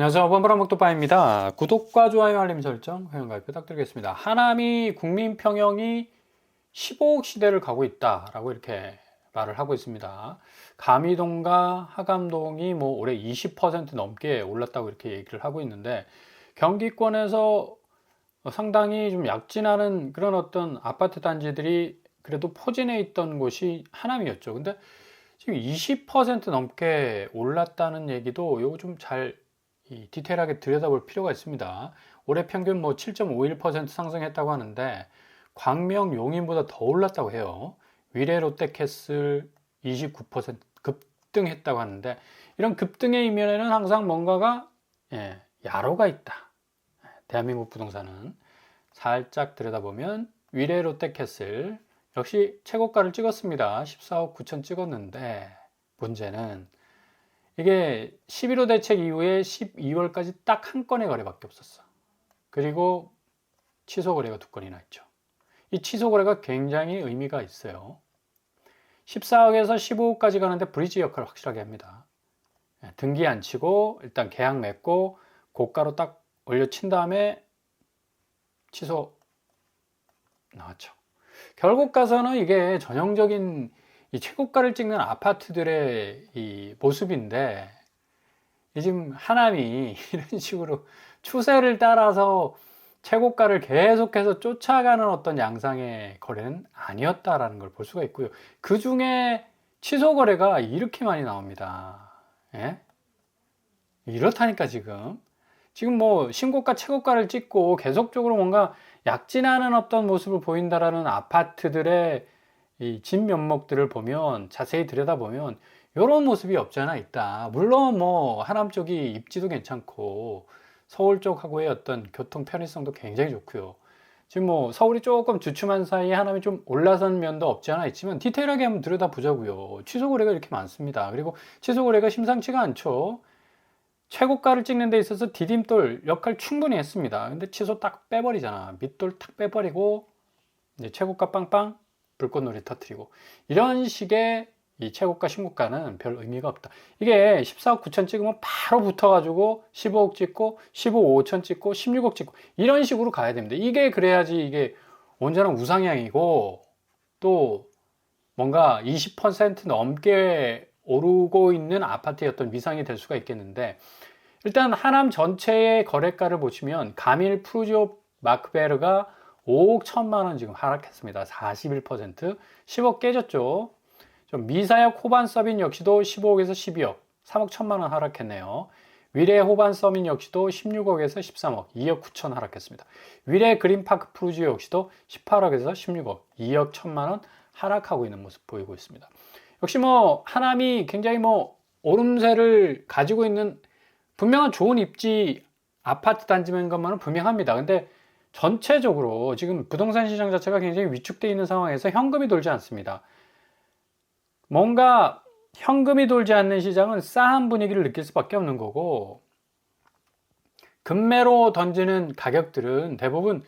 안녕하세요. 범브라목토파입니다. 구독과 좋아요, 알림 설정, 회원가입 부탁드리겠습니다. 하남이 국민평형이 15억 시대를 가고 있다라고 이렇게 말을 하고 있습니다. 가미동과 하감동이 뭐 올해 20% 넘게 올랐다고 이렇게 얘기를 하고 있는데, 경기권에서 상당히 좀 약진하는 그런 어떤 아파트 단지들이 그래도 포진해 있던 곳이 하남이었죠. 근데 지금 20% 넘게 올랐다는 얘기도 요거 좀잘 디테일하게 들여다볼 필요가 있습니다. 올해 평균 뭐 7.51% 상승했다고 하는데 광명 용인보다 더 올랐다고 해요. 위례 롯데캐슬 29% 급등했다고 하는데, 이런 급등의 이면에는 항상 뭔가가 야로가 있다. 대한민국 부동산은 살짝 들여다보면 위례 롯데캐슬 역시 최고가를 찍었습니다. 14억 9천 찍었는데, 문제는 이게 11호 대책 이후에 12월까지 딱 한 건의 거래밖에 없었어. 그리고 취소 거래가 두 건이나 있죠. 이 취소 거래가 굉장히 의미가 있어요. 14억에서 15억까지 가는데 브리지 역할을 확실하게 합니다. 등기 안 치고 일단 계약 맺고 고가로 딱 올려친 다음에 취소 나왔죠. 결국 가서는 이게 전형적인 이 최고가를 찍는 아파트들의 이 모습인데, 지금 하남이 이런 식으로 추세를 따라서 최고가를 계속해서 쫓아가는 어떤 양상의 거래는 아니었다라는 걸 볼 수가 있고요. 그 중에 취소 거래가 이렇게 많이 나옵니다. 예? 이렇다니까 지금 뭐 신고가 최고가를 찍고 계속적으로 뭔가 약진하는 어떤 모습을 보인다라는 아파트들의 이 진면목들을 보면, 자세히 들여다보면 이런 모습이 없잖아 있다. 물론 뭐 하남 쪽이 입지도 괜찮고 서울 쪽하고의 어떤 교통 편의성도 굉장히 좋고요. 지금 뭐 서울이 조금 주춤한 사이에 하남이 좀 올라선 면도 없지 않아 있지만, 디테일하게 한번 들여다보자고요. 취소 거래가 이렇게 많습니다. 그리고 취소 거래가 심상치가 않죠. 최고가를 찍는 데 있어서 디딤돌 역할 충분히 했습니다. 근데 취소 딱 빼버리잖아. 밑돌 탁 빼버리고 이제 최고가 빵빵 불꽃놀이 터트리고, 이런 식의 이 최고가 신고가는 별 의미가 없다. 이게 14억 9천 찍으면 바로 붙어가지고 15억 찍고 15억 5천 찍고 16억 찍고 이런 식으로 가야 됩니다. 이게 그래야지 이게 온전한 우상향이고, 또 뭔가 20% 넘게 오르고 있는 아파트의 어떤 위상이 될 수가 있겠는데, 일단 하남 전체의 거래가를 보시면 가밀 푸르지오 마크베르가 5억 1천만 원 지금 하락했습니다. 41%. 10억 깨졌죠. 좀 미사역 호반 서빈 역시도 15억에서 12억, 3억 1천만 원 하락했네요. 위례 호반 서민 역시도 16억에서 13억, 2억 9천 하락했습니다. 위례 그린파크 프루지오 역시도 18억에서 16억, 2억 1천만 원 하락하고 있는 모습 보이고 있습니다. 역시 뭐 하남이 굉장히 뭐 오름세를 가지고 있는 분명한 좋은 입지 아파트 단지인 것만은 분명합니다. 근데 전체적으로 지금 부동산 시장 자체가 굉장히 위축되어 있는 상황에서 현금이 돌지 않습니다. 뭔가 현금이 돌지 않는 시장은 싸한 분위기를 느낄 수밖에 없는 거고, 급매로 던지는 가격들은 대부분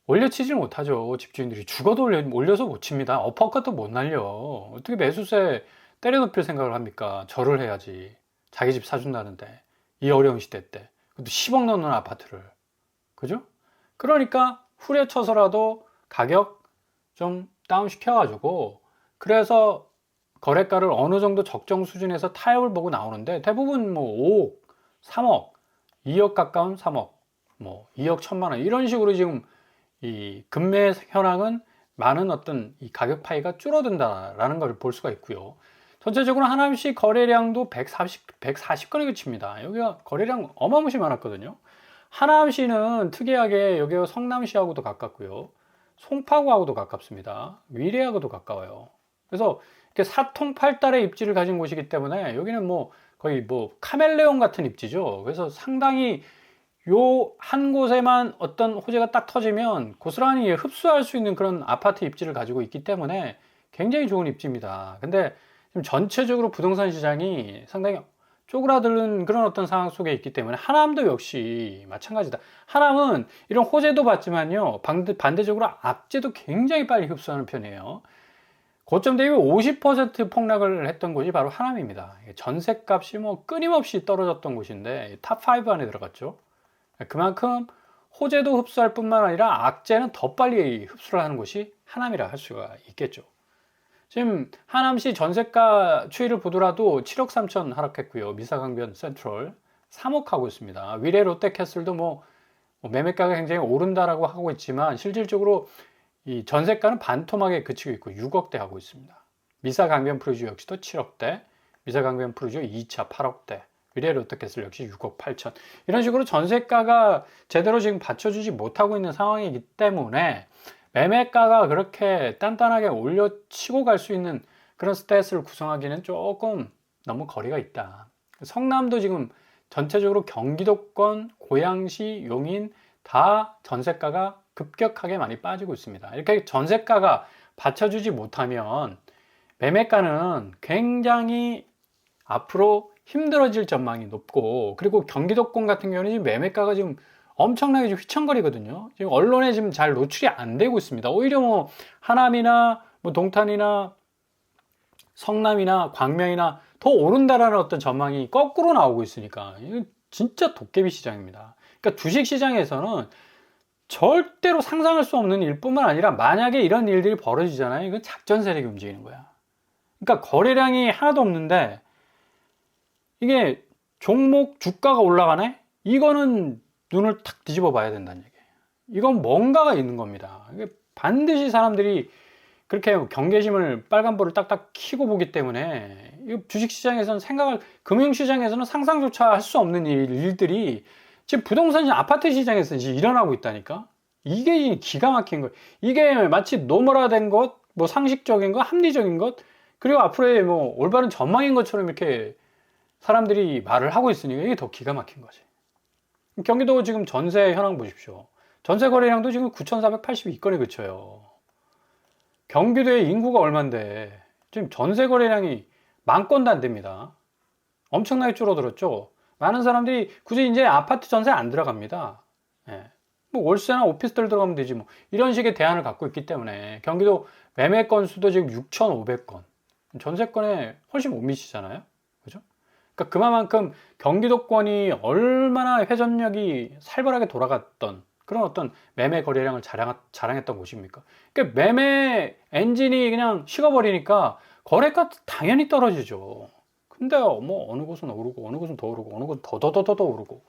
올려치질 못하죠. 집주인들이 죽어도 올려서 못 칩니다. 어퍼컷도 못 날려. 어떻게 매수세 때려눕힐 생각을 합니까? 절을 해야지. 자기 집 사준다는데, 이 어려운 시대 때. 그것도 10억 넘는 아파트를. 그죠? 그러니까 후려쳐서라도 가격 좀 다운 시켜가지고, 그래서 거래가를 어느 정도 적정 수준에서 타협을 보고 나오는데, 대부분 뭐 5억, 3억, 2억 가까운 3억, 뭐 2억 1천만 원 이런 식으로 지금 이 급매 현황은 많은 어떤 이 가격 파이가 줄어든다라는 걸 볼 수가 있고요. 전체적으로 하남시 거래량도 140건에 그칩니다. 여기가 거래량 어마무시 많았거든요. 하남시는 특이하게 여기가 성남시하고도 가깝고요. 송파구하고도 가깝습니다. 위례하고도 가까워요. 그래서 이렇게 사통팔달의 입지를 가진 곳이기 때문에 여기는 뭐 거의 뭐 카멜레온 같은 입지죠. 그래서 상당히 요 한 곳에만 어떤 호재가 딱 터지면 고스란히 흡수할 수 있는 그런 아파트 입지를 가지고 있기 때문에 굉장히 좋은 입지입니다. 근데 지금 전체적으로 부동산 시장이 상당히 쪼그라드는 그런 어떤 상황 속에 있기 때문에 하남도 역시 마찬가지다. 하남은 이런 호재도 받지만요, 반대적으로 악재도 굉장히 빨리 흡수하는 편이에요. 고점 대비 50% 폭락을 했던 곳이 바로 하남입니다. 전셋값이 뭐 끊임없이 떨어졌던 곳인데 탑5 안에 들어갔죠. 그만큼 호재도 흡수할 뿐만 아니라 악재는 더 빨리 흡수를 하는 곳이 하남이라 할 수가 있겠죠. 지금 하남시 전세가 추이를 보더라도 7억 3천 하락했고요. 미사강변 센트럴 3억 하고 있습니다. 위례 롯데캐슬도 뭐 매매가가 굉장히 오른다라고 하고 있지만 실질적으로 이 전세가는 반토막에 그치고 있고 6억대 하고 있습니다. 미사강변 프루지오 역시도 7억대, 미사강변 프루지오 2차 8억대, 위례 롯데캐슬 역시 6억 8천. 이런 식으로 전세가가 제대로 지금 받쳐주지 못하고 있는 상황이기 때문에 매매가가 그렇게 단단하게 올려치고 갈 수 있는 그런 스탯을 구성하기는 조금 너무 거리가 있다. 성남도 지금 전체적으로 경기도권, 고양시, 용인 다 전세가가 급격하게 많이 빠지고 있습니다. 이렇게 전세가가 받쳐주지 못하면 매매가는 굉장히 앞으로 힘들어질 전망이 높고, 그리고 경기도권 같은 경우는 지금 매매가가 지금 엄청나게 좀 휘청거리거든요. 지금 언론에 지금 잘 노출이 안 되고 있습니다. 오히려 뭐 하남이나 뭐 동탄이나 성남이나 광명이나 더 오른다라는 어떤 전망이 거꾸로 나오고 있으니까 이건 진짜 도깨비 시장입니다. 그러니까 주식 시장에서는 절대로 상상할 수 없는 일뿐만 아니라 만약에 이런 일들이 벌어지잖아요. 이건 작전 세력이 움직이는 거야. 그러니까 거래량이 하나도 없는데 이게 종목 주가가 올라가네? 이거는 눈을 탁 뒤집어 봐야 된다는 얘기예요. 이건 뭔가가 있는 겁니다. 이게 반드시 사람들이 그렇게 경계심을 빨간불을 딱딱 켜고 보기 때문에 주식시장에서는 금융시장에서는 상상조차 할 수 없는 일들이 지금 부동산 아파트 시장에서 이제 일어나고 있다니까. 이게 기가 막힌 거예요. 이게 마치 노멀화된 것, 뭐 상식적인 것, 합리적인 것, 그리고 앞으로의 뭐 올바른 전망인 것처럼 이렇게 사람들이 말을 하고 있으니까 이게 더 기가 막힌 거지. 경기도 지금 전세 현황 보십시오. 전세 거래량도 지금 9,482건에 그쳐요. 경기도의 인구가 얼만데 지금 전세 거래량이 10,000건도 안 됩니다. 엄청나게 줄어들었죠. 많은 사람들이 굳이 이제 아파트 전세 안 들어갑니다. 예. 뭐 월세나 오피스텔 들어가면 되지 뭐. 이런 식의 대안을 갖고 있기 때문에 경기도 매매 건수도 지금 6,500건. 전세권에 훨씬 못 미치잖아요. 그죠? 그러니까 그만큼 경기도권이 얼마나 회전력이 살벌하게 돌아갔던 그런 어떤 매매 거래량을 자랑했던 곳입니까? 그러니까 매매 엔진이 그냥 식어버리니까 거래가 당연히 떨어지죠. 근데 뭐 어느 곳은 오르고 어느 곳은 더 오르고 어느 곳은 더 오르고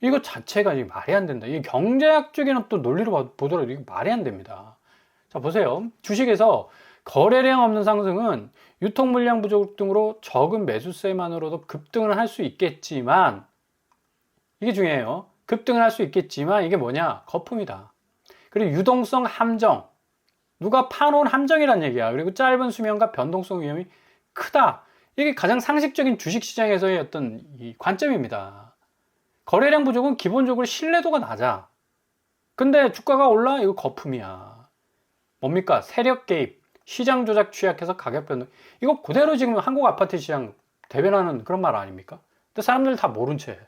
이거 자체가 말이 안 된다. 이 경제학적인 어떤 논리로 보더라도 이게 말이 안 됩니다. 자, 보세요. 주식에서 거래량 없는 상승은 유통 물량 부족 등으로 적은 매수세만으로도 급등을 할 수 있겠지만, 이게 중요해요. 급등을 할 수 있겠지만 이게 뭐냐? 거품이다. 그리고 유동성 함정. 누가 파놓은 함정이란 얘기야. 그리고 짧은 수명과 변동성 위험이 크다. 이게 가장 상식적인 주식시장에서의 어떤 이 관점입니다. 거래량 부족은 기본적으로 신뢰도가 낮아. 근데 주가가 올라? 이거 거품이야. 뭡니까? 세력 개입, 시장 조작 취약해서 가격 변동. 이거 그대로 지금 한국 아파트 시장 대변하는 그런 말 아닙니까? 근데 사람들 다 모른 채 해.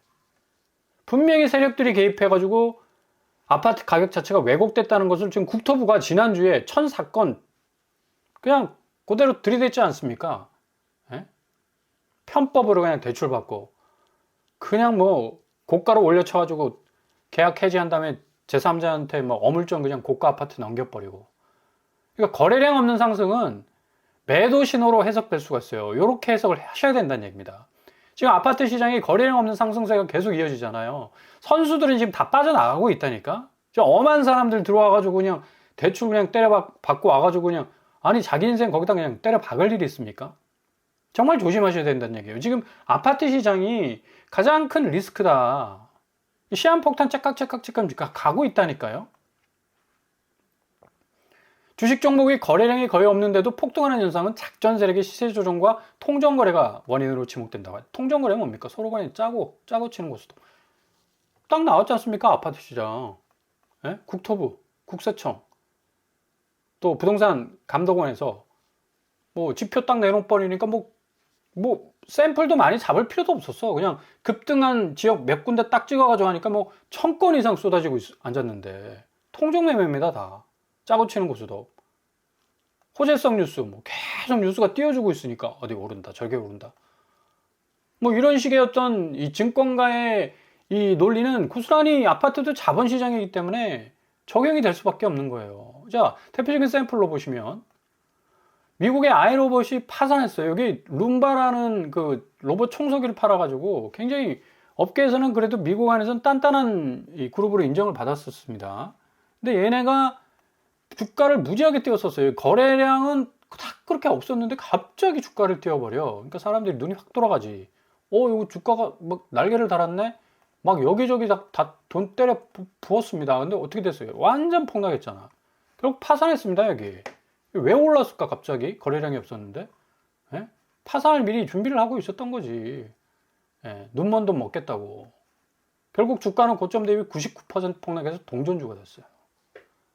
분명히 세력들이 개입해가지고 아파트 가격 자체가 왜곡됐다는 것을 지금 국토부가 지난주에 1,004건 그냥 그대로 들이댔지 않습니까? 예? 편법으로 그냥 대출받고 그냥 뭐 고가로 올려쳐가지고 계약 해지한 다음에 제3자한테 뭐 어물쩡 그냥 고가 아파트 넘겨버리고. 그러니까 거래량 없는 상승은 매도 신호로 해석될 수가 있어요. 이렇게 해석을 하셔야 된다는 얘기입니다. 지금 아파트 시장이 거래량 없는 상승세가 계속 이어지잖아요. 선수들은 지금 다 빠져나가고 있다니까. 엄한 사람들 들어와가지고 그냥 대출 그냥 때려받고 와가지고 그냥 아니 자기 인생 거기다 그냥 때려 박을 일이 있습니까? 정말 조심하셔야 된다는 얘기예요. 지금 아파트 시장이 가장 큰 리스크다. 시한폭탄 째깍째깍 가고 있다니까요. 주식 종목의 거래량이 거의 없는데도 폭등하는 현상은 작전 세력의 시세 조정과 통정 거래가 원인으로 지목된다고 해요. 통정 거래는 뭡니까? 서로 간에 짜고 치는 곳도 딱 나왔지 않습니까? 아파트 시장, 예? 국토부, 국세청, 또 부동산 감독원에서 뭐 지표 딱 내놓버리니까 뭐 샘플도 많이 잡을 필요도 없었어. 그냥 급등한 지역 몇 군데 딱 찍어가지고 하니까 뭐 1,000건 이상 쏟아지고 앉았는데 통정 매매입니다 다. 짜고 치는 곳도 호재성 뉴스, 뭐 계속 뉴스가 띄워주고 있으니까 어디 오른다, 저기 오른다. 뭐 이런 식의 어떤 이 증권가의 이 논리는 고스란히 아파트도 자본시장이기 때문에 적용이 될 수밖에 없는 거예요. 자, 대표적인 샘플로 보시면 미국의 아이로봇이 파산했어요. 여기 룸바라는 그 로봇 청소기를 팔아가지고 굉장히 업계에서는 그래도 미국 안에서는 단단한 이 그룹으로 인정을 받았었습니다. 근데 얘네가 주가를 무지하게 띄웠었어요. 거래량은 딱 그렇게 없었는데 갑자기 주가를 띄워버려. 그러니까 사람들이 눈이 확 돌아가지. 이거 주가가 막 날개를 달았네? 막 여기저기 다 돈 때려 부었습니다. 근데 어떻게 됐어요? 완전 폭락했잖아. 결국 파산했습니다, 여기. 왜 올랐을까, 갑자기? 거래량이 없었는데? 예? 파산을 미리 준비를 하고 있었던 거지. 예, 눈먼 돈 먹겠다고. 결국 주가는 고점 대비 99% 폭락해서 동전주가 됐어요.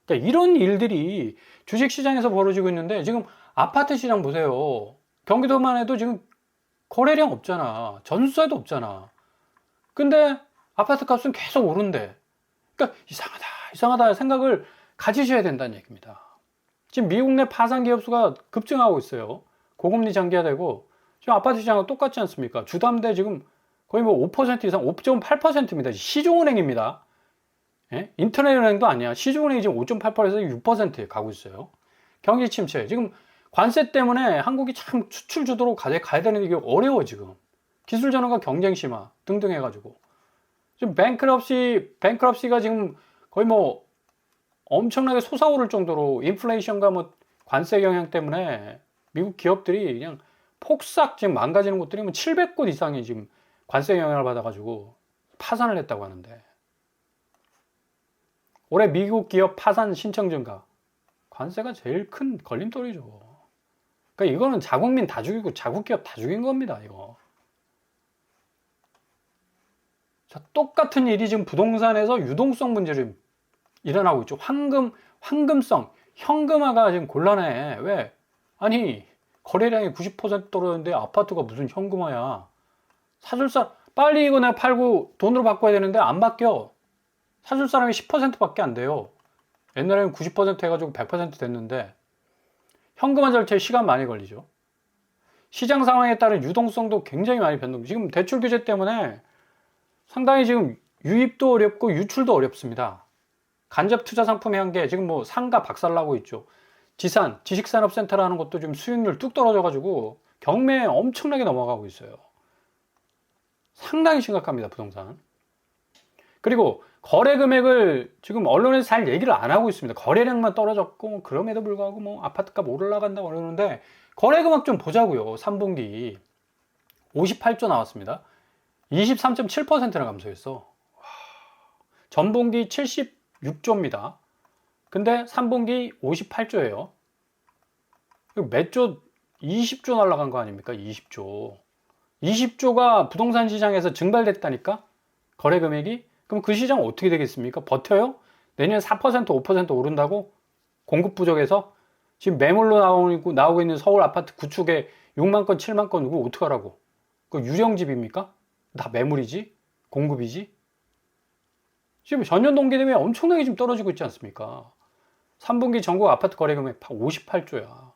그러니까 이런 일들이 주식시장에서 벌어지고 있는데 지금 아파트 시장 보세요. 경기도만 해도 지금 거래량 없잖아. 전수세도 없잖아. 근데 아파트 값은 계속 오른대. 그러니까 이상하다 생각을 가지셔야 된다는 얘기입니다. 지금 미국 내 파산 기업 수가 급증하고 있어요. 고금리 장기화되고 지금 아파트 시장은 똑같지 않습니까? 주담대 지금 거의 뭐 5% 이상, 5.8%입니다. 시중은행입니다. 예? 인터넷은행도 아니야. 시중은행이 지금 5.8%에서 6%에 가고 있어요. 경기 침체. 지금 관세 때문에 한국이 참 수출 주도로 가야 되는 게 어려워, 지금. 기술 전환과 경쟁 심화 등등 해가지고. 지금 뱅크럽시가 지금 거의 뭐 엄청나게 솟아오를 정도로 인플레이션과 뭐 관세 영향 때문에 미국 기업들이 그냥 폭삭 지금 망가지는 곳들이 뭐 700곳 이상이 지금 관세 영향을 받아가지고 파산을 했다고 하는데. 올해 미국 기업 파산 신청 증가. 관세가 제일 큰 걸림돌이죠. 그러니까 이거는 자국민 다 죽이고 자국기업 다 죽인 겁니다, 이거. 자, 똑같은 일이 지금 부동산에서 유동성 문제로 일어나고 있죠. 황금성, 현금화가 지금 곤란해. 왜? 아니, 거래량이 90% 떨어졌는데 아파트가 무슨 현금화야. 빨리 이거 내가 팔고 돈으로 바꿔야 되는데 안 바뀌어. 사줄 사람이 10%밖에 안 돼요. 옛날에는 90% 해가지고 100% 됐는데 현금화 절차에 시간 많이 걸리죠. 시장 상황에 따른 유동성도 굉장히 많이 변동. 지금 대출 규제 때문에 상당히 지금 유입도 어렵고 유출도 어렵습니다. 간접 투자 상품의 한계, 지금 뭐 상가 박살나고 있죠. 지식산업센터라는 것도 지금 수익률 뚝 떨어져가지고 경매에 엄청나게 넘어가고 있어요. 상당히 심각합니다, 부동산. 그리고 거래 금액을 지금 언론에서 잘 얘기를 안 하고 있습니다. 거래량만 떨어졌고, 그럼에도 불구하고 뭐 아파트값 오르락간다고 그러는데, 거래 금액 좀 보자고요. 3분기 58조 나왔습니다. 23.7%나 감소했어. 전분기 76조입니다. 근데 3분기 58조예요. 몇 조, 20조 날라간 거 아닙니까? 20조. 20조가 부동산 시장에서 증발됐다니까? 거래 금액이? 그럼 그 시장 어떻게 되겠습니까? 버텨요? 내년 4%, 5% 오른다고? 공급 부족해서? 지금 매물로 나오고 있는 서울 아파트 구축에 6만 건, 7만 건 누구 어떡하라고? 그 유령집입니까? 다 매물이지? 공급이지? 지금 전년 동기 대비 엄청나게 지금 떨어지고 있지 않습니까? 3분기 전국 아파트 거래 금액 58조야.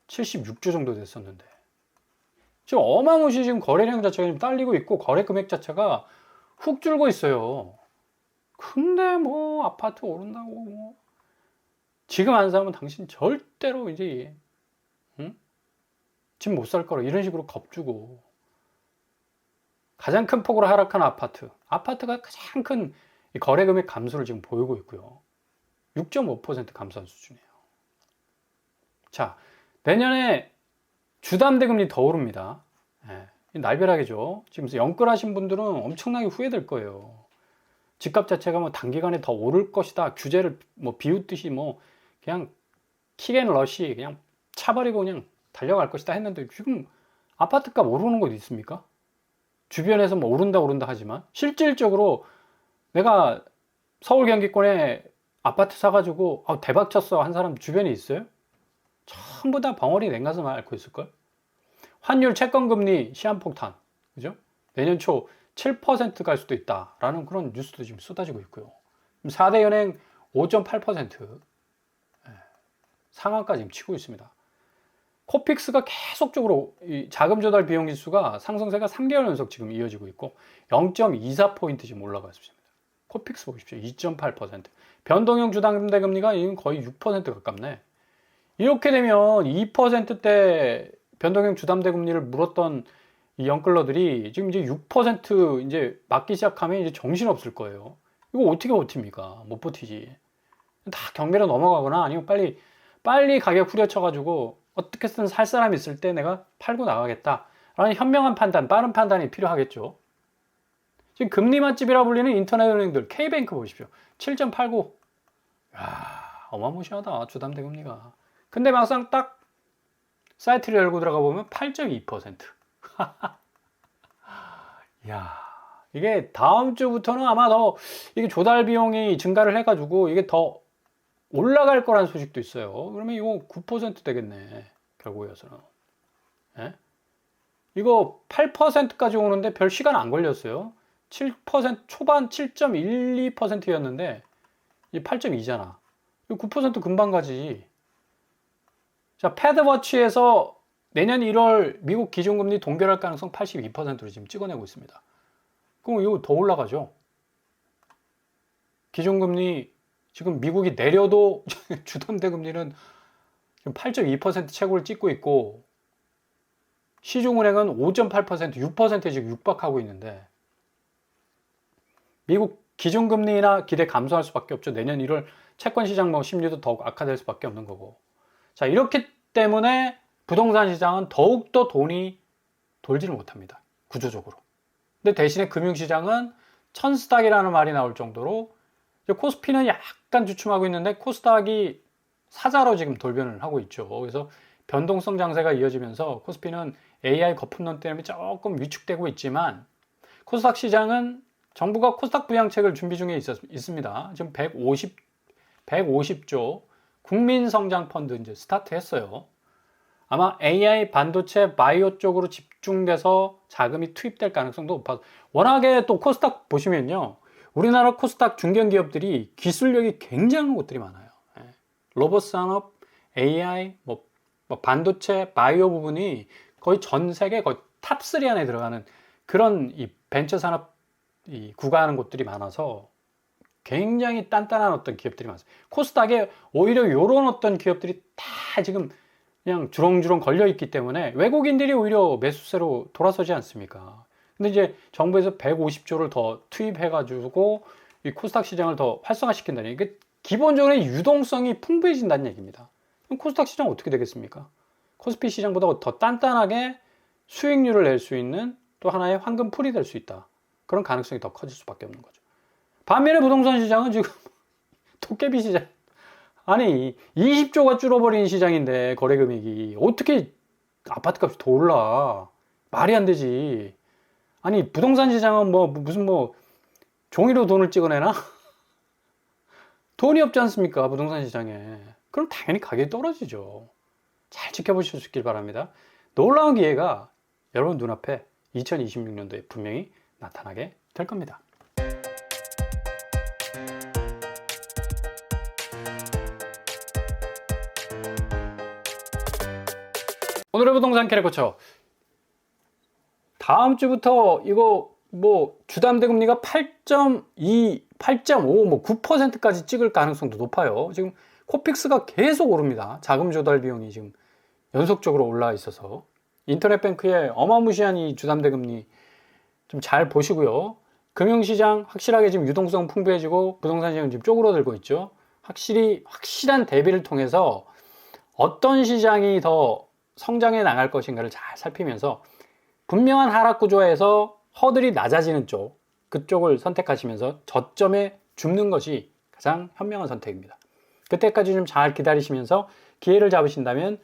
76조 정도 됐었는데. 지금 어마무시 지금 거래량 자체가 좀 딸리고 있고 거래 금액 자체가 훅 줄고 있어요. 근데 뭐 아파트 오른다고 뭐 지금 안 사면 당신 절대로 이제 집 못 살 거라 이런 식으로 겁주고 가장 큰 폭으로 하락한 아파트가 가장 큰 거래 금액 감소를 지금 보이고 있고요. 6.5% 감소한 수준이에요. 자, 내년에 주담대 금리 더 오릅니다. 날벼락이죠. 지금 영끌하신 분들은 엄청나게 후회될 거예요. 집값 자체가 뭐 단기간에 더 오를 것이다. 규제를 뭐 비웃듯이 뭐 그냥 킥앤러시 그냥 차버리고 그냥 달려갈 것이다 했는데 지금 아파트값 오르는 곳 있습니까? 주변에서 뭐 오른다 하지만 실질적으로 내가 서울 경기권에 아파트 사가지고 대박 쳤어 한 사람 주변에 있어요? 전부 다 벙어리 냉가슴 앓고 있을걸? 환율 채권금리 시한폭탄, 그죠? 내년 초 7% 갈 수도 있다라는 그런 뉴스도 지금 쏟아지고 있고요. 4대 연행 5.8% 상한까지 지금 치고 있습니다. 코픽스가 계속적으로 이 자금 조달 비용 지수가 상승세가 3개월 연속 지금 이어지고 있고 0.24포인트 지금 올라가 있습니다. 코픽스 보십시오. 2.8%. 변동형 주담대 금리가 거의 6% 가깝네. 이렇게 되면 2%대 변동형 주담대 금리를 물었던 이 영끌러들이 지금 이제 6% 이제 맞기 시작하면 이제 정신 없을 거예요. 이거 어떻게 버팁니까? 못 버티지. 다 경매로 넘어가거나 아니면 빨리 가격 후려쳐가지고 어떻게든 살 사람이 있을 때 내가 팔고 나가겠다 라는 현명한 판단, 빠른 판단이 필요하겠죠. 지금 금리 맛집이라 불리는 인터넷 은행들 K뱅크 보십시오. 7.89. 야, 어마무시하다 주담대 금리가. 근데 막상 딱 사이트를 열고 들어가 보면 8.2%. 야, 이게 다음 주부터는 아마 더 이게 조달 비용이 증가를 해가지고 이게 더 올라갈 거라는 소식도 있어요. 그러면 이거 9% 되겠네. 결국에서는. 예? 이거 8%까지 오는데 별 시간 안 걸렸어요. 7% 초반 7.12%였는데 이 8.2잖아. 이거 9% 금방 가지. 자, 패드워치에서 내년 1월 미국 기준금리 동결할 가능성 82%로 지금 찍어내고 있습니다. 그럼 이거 더 올라가죠. 기준금리 지금 미국이 내려도 주담대 금리는 지금 8.2% 최고를 찍고 있고 시중은행은 5.8%, 6%에 지금 육박하고 있는데 미국 기준금리나 기대 감소할 수밖에 없죠. 내년 1월 채권시장 심리도 더욱 악화될 수밖에 없는 거고. 자, 이렇기 때문에 부동산 시장은 더욱더 돈이 돌지를 못합니다. 구조적으로. 근데 대신에 금융시장은 천스닥이라는 말이 나올 정도로 코스피는 약간 주춤하고 있는데 코스닥이 사자로 지금 돌변을 하고 있죠. 그래서 변동성 장세가 이어지면서 코스피는 AI 거품론 때문에 조금 위축되고 있지만 코스닥 시장은 정부가 코스닥 부양책을 준비 중에 있습니다. 지금 150조 국민성장펀드 이제 스타트했어요. 아마 AI, 반도체, 바이오 쪽으로 집중돼서 자금이 투입될 가능성도 높아서 워낙에 또 코스닥 보시면요. 우리나라 코스닥 중견기업들이 기술력이 굉장한 곳들이 많아요. 로봇 산업, AI, 반도체, 바이오 부분이 거의 전 세계 거의 탑3 안에 들어가는 그런 이 벤처 산업 구가하는 곳들이 많아서 굉장히 단단한 어떤 기업들이 많습니다. 코스닥에 오히려 이런 어떤 기업들이 다 지금 그냥 주렁주렁 걸려 있기 때문에 외국인들이 오히려 매수세로 돌아서지 않습니까? 근데 이제 정부에서 150조를 더 투입해가지고 이 코스닥 시장을 더 활성화시킨다니 이게 기본적으로 유동성이 풍부해진다는 얘기입니다. 그럼 코스닥 시장 어떻게 되겠습니까? 코스피 시장보다 더 단단하게 수익률을 낼 수 있는 또 하나의 황금풀이 될 수 있다. 그런 가능성이 더 커질 수밖에 없는 거죠. 반면에 부동산 시장은 지금 도깨비 시장. 아니 20조가 줄어버린 시장인데 거래 금액이 어떻게 아파트 값이 더 올라? 말이 안 되지. 아니 부동산 시장은 무슨 종이로 돈을 찍어내나? 돈이 없지 않습니까? 부동산 시장에. 그럼 당연히 가격이 떨어지죠. 잘 지켜보실 수 있길 바랍니다. 놀라운 기회가 여러분 눈앞에 2026년도에 분명히 나타나게 될 겁니다. 오늘의 부동산 캐릭터처 다음 주부터 이거 주담대 금리가 8.2, 8.5, 9%까지 찍을 가능성도 높아요. 지금 코픽스가 계속 오릅니다. 자금 조달 비용이 지금 연속적으로 올라와 있어서 인터넷뱅크의 어마무시한 이 주담대 금리 좀 잘 보시고요. 금융시장 확실하게 지금 유동성 풍부해지고 부동산 시장 지금 쪼그러들고 있죠. 확실한 대비를 통해서 어떤 시장이 더 성장해 나갈 것인가를 잘 살피면서 분명한 하락 구조에서 허들이 낮아지는 쪽, 그쪽을 선택하시면서 저점에 줍는 것이 가장 현명한 선택입니다. 그때까지 좀 잘 기다리시면서 기회를 잡으신다면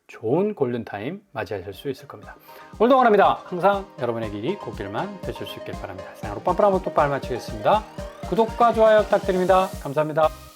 좋은 골든타임 맞이하실 수 있을 겁니다. 오늘도 원합니다. 항상 여러분의 길이 걷길만 되실 수 있길 바랍니다. 생으로 빰빰한 목도 빨 마치겠습니다. 구독과 좋아요 부탁드립니다. 감사합니다.